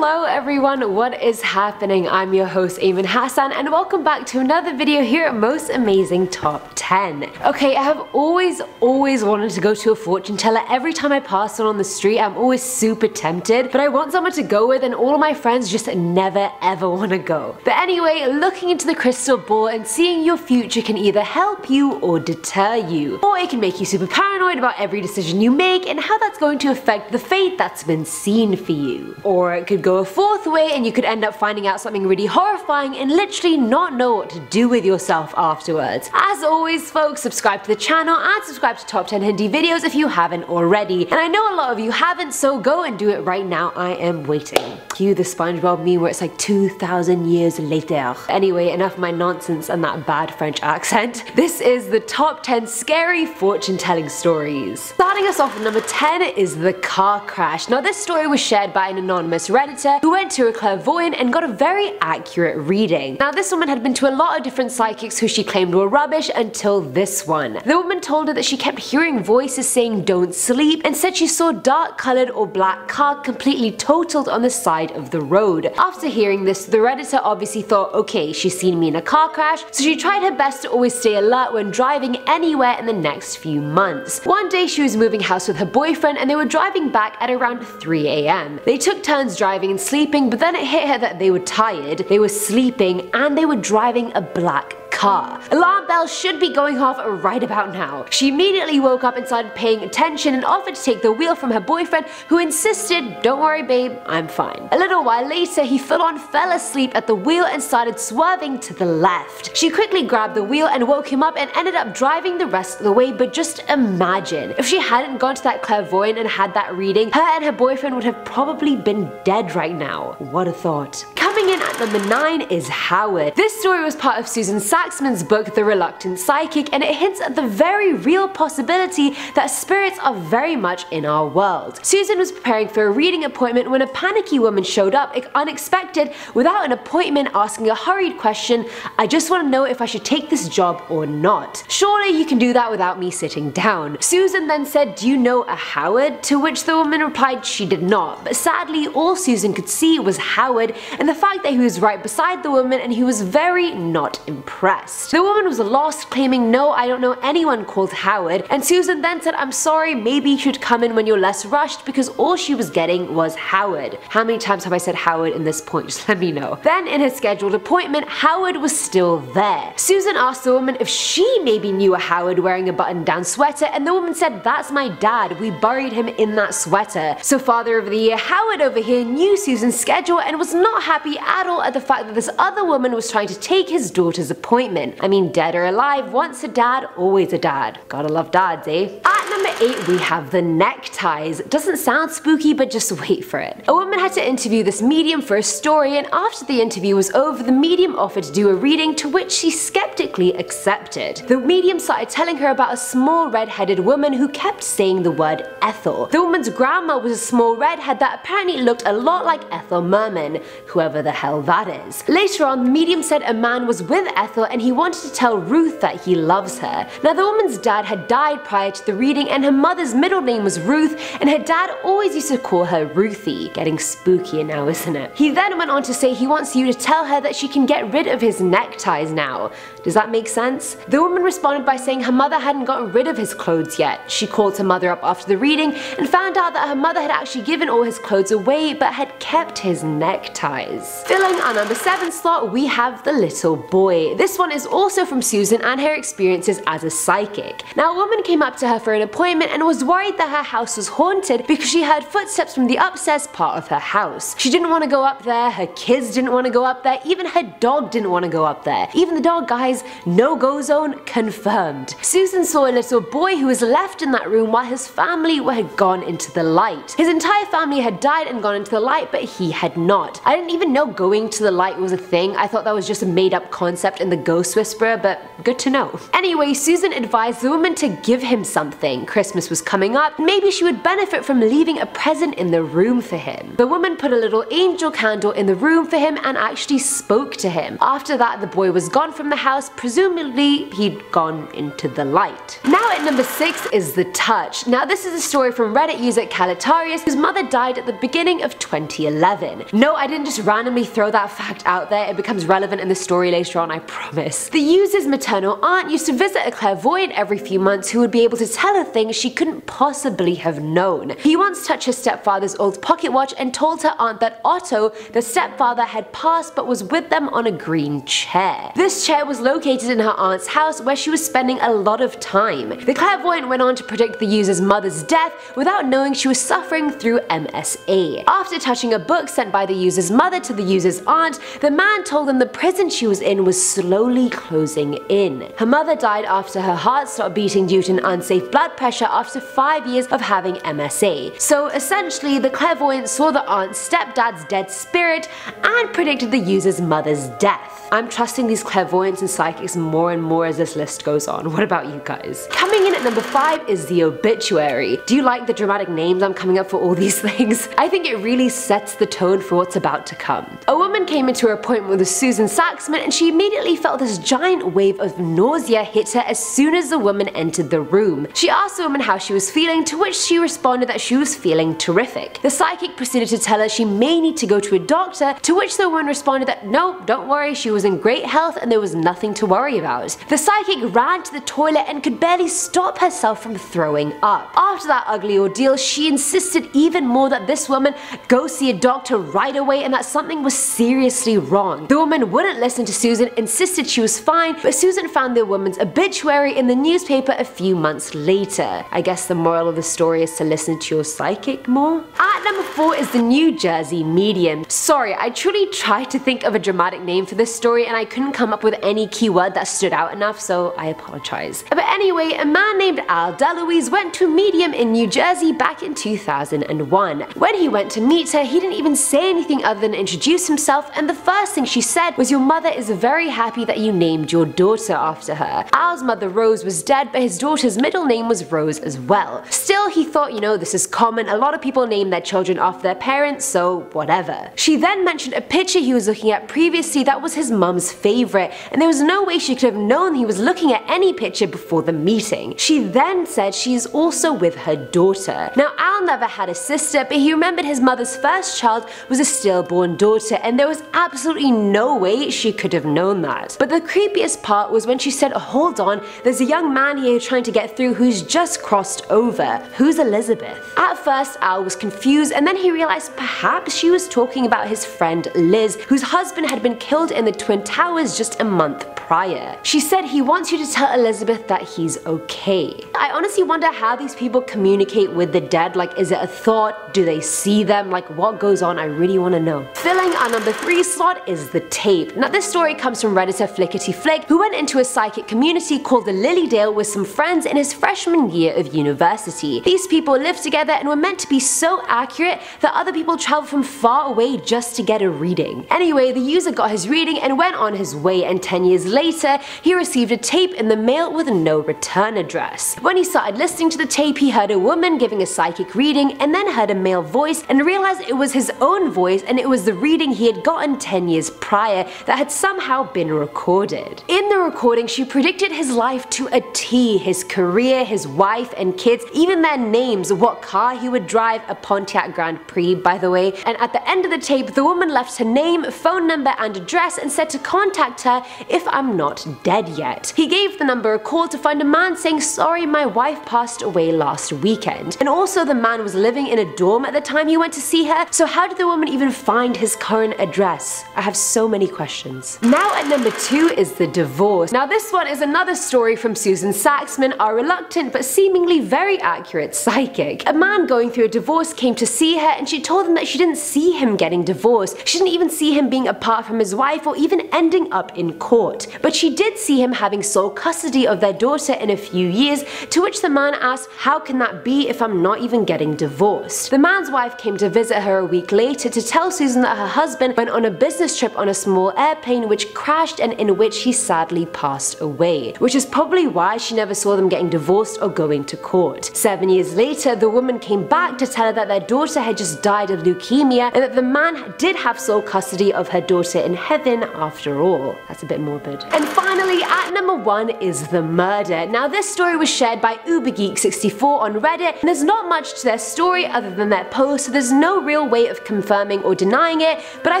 Hello everyone, what is happening? I'm your host Ayman Hassan and welcome back to another video here at Most Amazing Top 10. Okay, I have always wanted to go to a fortune teller. Every time I pass one on the street, I'm always super tempted, but I want someone to go with and all of my friends just never ever want to go. But anyway, looking into the crystal ball and seeing your future can either help you or deter you, or it can make you super paranoid about every decision you make and how that's going to affect the fate that's been seen for you. Or it could go a fourth way and you could end up finding out something really horrifying and literally not know what to do with yourself afterwards. As always folks, subscribe to the channel and subscribe to Top 10 Hindi videos if you haven't already. And I know a lot of you haven't, so go and do it right now. I am waiting. Cue the SpongeBob meme where it's like 2,000 years later. Anyway, enough of my nonsense and that bad French accent. This is the top 10 scary fortune telling stories. Starting us off with number 10 is the car crash. Now this story was shared by an anonymous redditor who went to a clairvoyant and got a very accurate reading. Now this woman had been to a lot of different psychics who she claimed were rubbish until this one. The woman told her that she kept hearing voices saying don't sleep and said she saw dark coloured or black car completely totaled on the side of the road. After hearing this, the redditor obviously thought, okay, she's seen me in a car crash, so she tried her best to always stay alert when driving anywhere in the next few months. One day she was moving house with her boyfriend and they were driving back at around 3 AM. They took turns driving and sleeping, but then it hit her that they were tired, they were sleeping, and they were driving a black car. Alarm bells should be going off right about now. She immediately woke up and started paying attention and offered to take the wheel from her boyfriend, who insisted, don't worry babe, I'm fine. A little while later, he full on fell asleep at the wheel and started swerving to the left. She quickly grabbed the wheel and woke him up and ended up driving the rest of the way, but just imagine, if she hadn't gone to that clairvoyant and had that reading, her and her boyfriend would have probably been dead right now. What a thought. Coming in at number 9 is Howard. This story was part of Susan Saxman's book The Reluctant Psychic, and it hints at the very real possibility that spirits are very much in our world. Susan was preparing for a reading appointment when a panicky woman showed up unexpected without an appointment, asking a hurried question, I just want to know if I should take this job or not. Surely you can do that without me sitting down. Susan then said, do you know a Howard? To which the woman replied she did not, but sadly all Susan could see was Howard and the fact that he was right beside the woman and he was very not impressed. The woman was lost, claiming no, I don't know anyone called Howard, and Susan then said, I'm sorry, maybe you should come in when you're less rushed, because all she was getting was Howard. How many times have I said Howard in this point? Just let me know. Then in her scheduled appointment, Howard was still there. Susan asked the woman if she maybe knew a Howard wearing a button-down sweater, and the woman said, that's my dad, we buried him in that sweater. So Father of the Year Howard over here knew Susan's schedule and was not happy at all at the fact that this other woman was trying to take his daughter's appointment. I mean, dead or alive, once a dad, always a dad. Gotta love dads, eh? At number 8 we have the neckties. Doesn't sound spooky, but just wait for it. A woman had to interview this medium for a story, and after the interview was over, the medium offered to do a reading, to which she skeptically accepted. The medium started telling her about a small red-headed woman who kept saying the word Ethel. The woman's grandma was a small redhead that apparently looked a lot like Ethel Merman, whoever the hell that is. Later on, the medium said a man was with Ethel and he wanted to tell Ruth that he loves her. Now the woman's dad had died prior to the reading and her mother's middle name was Ruth, and her dad always used to call her Ruthie. Getting spookier now, isn't it? He then went on to say he wants you to tell her that she can get rid of his neckties now. Does that make sense? The woman responded by saying her mother hadn't gotten rid of his clothes yet. She called her mother up after the reading and found out that her mother had actually given all his clothes away but had kept his neckties. Filling our number 7 slot, we have the little boy. This one is also from Susan and her experiences as a psychic. Now a woman came up to her for an appointment and was worried that her house was haunted because she heard footsteps from the upstairs part of her house. She didn't want to go up there, her kids didn't want to go up there, even her dog didn't want to go up there. Even the dog, guys, no-go zone confirmed. Susan saw a little boy who was left in that room while his family had gone into the light. His entire family had died and gone into the light, but he had not. I didn't even know going to the light was a thing. I thought that was just a made-up concept in The Ghost Whisperer, but good to know. Anyway, Susan advised the woman to give him something. Christmas was coming up, maybe she would benefit from leaving a present in the room for him. The woman put a little angel candle in the room for him and actually spoke to him. After that, the boy was gone from the house, presumably he'd gone into the light. Now at number 6 is The Touch. Now this is a story from Reddit user Calatarius, whose mother died at the beginning of 2011. No, I didn't just randomly throw that fact out there, it becomes relevant in the story later on, I promise. The user's maternal aunt used to visit a clairvoyant every few months who would be able to tell her things she couldn't possibly have known. He once touched his stepfather's old pocket watch and told her aunt that Otto, the stepfather, had passed but was with them on a green chair. This chair was located in her aunt's house where she was spending a lot of time. The clairvoyant went on to predict the user's mother's death without knowing she was suffering through MSA. After touching a book sent by the user's mother to the user's aunt, the man told them the prison she was in was slowly closing in. Her mother died after her heart stopped beating due to an unsafe blood pressure after 5 years of having MSA. So essentially, the clairvoyant saw the aunt's stepdad's dead spirit and predicted the user's mother's death. I'm trusting these clairvoyants and psychics more and more as this list goes on. What about you guys? Coming in at number 5 is the obituary. Do you like the dramatic names I'm coming up for all these things? I think it really sets the tone for what's about to come. A woman came into her appointment with Susan Saxman and she immediately felt this giant wave of nausea hit her as soon as the woman entered the room. She asked the woman how she was feeling, to which she responded that she was feeling terrific. The psychic proceeded to tell her she may need to go to a doctor, to which the woman responded that no, don't worry, she was in great health and there was nothing to worry about. The psychic ran to the toilet and could barely stop herself from throwing up. After that ugly ordeal, she insisted even more that this woman go see a doctor right away and that something was seriously wrong. The woman wouldn't listen to Susan, insisted she was fine, but Susan found the woman's obituary in the newspaper a few months later. I guess the moral of the story is to listen to your psychic more? At number 4 is the New Jersey Medium. Sorry, I truly tried to think of a dramatic name for this story and I couldn't come up with any keyword that stood out enough, so I apologize. But anyway, a man named Al DeLuise went to a medium in New Jersey back in 2001. When he went to meet her, he didn't even say anything other than introduce himself, and the first thing she said was, "Your mother is very happy that you named your daughter after her." Al's mother Rose was dead, but his daughter's middle name was Rose as well. Still, he thought, you know, this is common, a lot of people name their children after their parents, so whatever. She then mentioned a picture he was looking at previously that was his mum's favorite, and there was no way she could have known he was looking at any picture before the meeting. She then said she is also with her daughter. Now, Al never had a sister, but he remembered his mother's first child was a stillborn daughter, and there was absolutely no way she could have known that. But the creepiest part was when she said, "Hold on, there's a young man here trying to get through who's just crossed over. Who's Elizabeth?" At first, Al was confused, and then he realized perhaps she was talking about his friend Liz, whose husband had been killed in the Twin Towers just a month prior. She said, "He wants you to tell Elizabeth that he's okay." I honestly wonder how these people communicate with the dead. Like, is it a thought? Do they see them? Like, what goes on? I really want to know. Filling our number 3 slot is The Tape. Now, this story comes from Redditor Flickety Flick, who went into a psychic community called the Lilydale with some friends in his freshman year of university. These people lived together and were meant to be so accurate that other people traveled from far away just to get a reading. Anyway, the user got his reading and went on his way, and 10 years later, he received a tape in the mail with no return address. When he started listening to the tape, he heard a woman giving a psychic reading and then heard a male voice and realized it was his own voice, and it was the reading he had gotten 10 years prior that had somehow been recorded. In the recording, she predicted his life to a T, his career, his wife and kids, even their names, what car he would drive, a Pontiac Grand Prix by the way, and at the end of the tape, the woman left her name, phone number and address and said to contact her if I'm not dead yet. He gave the number a call to find a man saying, "Sorry, my wife passed away last weekend." And also the man was living in a dorm at the time he went to see her, so how did the woman even find his current address? I have so many questions. Now at number 2 is The Divorce. Now this one is another story from Susan Saxman, our reluctant but seemingly very accurate psychic. A man going through a divorce came to see her and she told him that she didn't see him getting divorced. She didn't even see him being apart from his wife or even ending up in court. But she did see him having sole custody of their daughter in a few years, to which the man asked, "How can that be if I'm not even getting divorced?" The man's wife came to visit her a week later to tell Susan that her husband went on a business trip on a small airplane which crashed and in which he sadly passed away, which is probably why she never saw them getting divorced or going to court. 7 years later, the woman came back to tell her that their daughter had just died of leukemia and that the man did have sole custody of her daughter in heaven after all. That's a bit morbid. And finally, at number 1 is the murder. Now this story was shared by UberGeek64 on Reddit, and there's not much to their story other than their post, so there's no real way of confirming or denying it, but I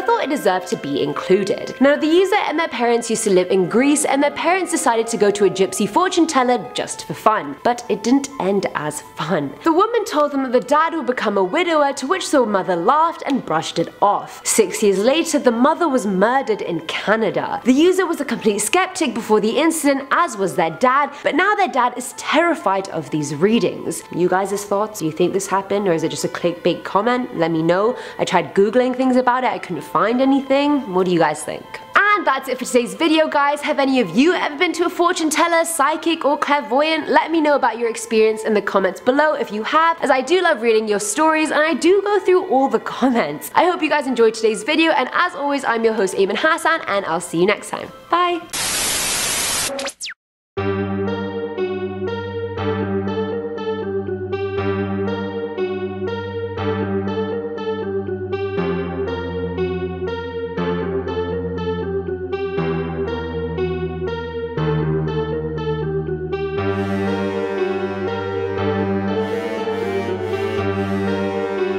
thought it deserved to be included. Now the user and their parents used to live in Greece, and their parents decided to go to a gypsy fortune teller just for fun, but it didn't end as fun. The woman told them that the dad would become a widower, to which the mother laughed and brushed it off. 6 years later, the mother was murdered in Canada. The user was a complete skeptic before the incident, as was their dad, but now their dad is terrified of these readings. You guys' thoughts? Do you think this happened, or is it just a clickbait comment? Let me know. I tried googling things about it, I couldn't find anything. What do you guys think? And that's it for today's video, guys. Have any of you ever been to a fortune teller, psychic, or clairvoyant? Let me know about your experience in the comments below if you have, as I do love reading your stories and I do go through all the comments. I hope you guys enjoyed today's video, and as always, I'm your host Ayman Hassan, and I'll see you next time. Bye!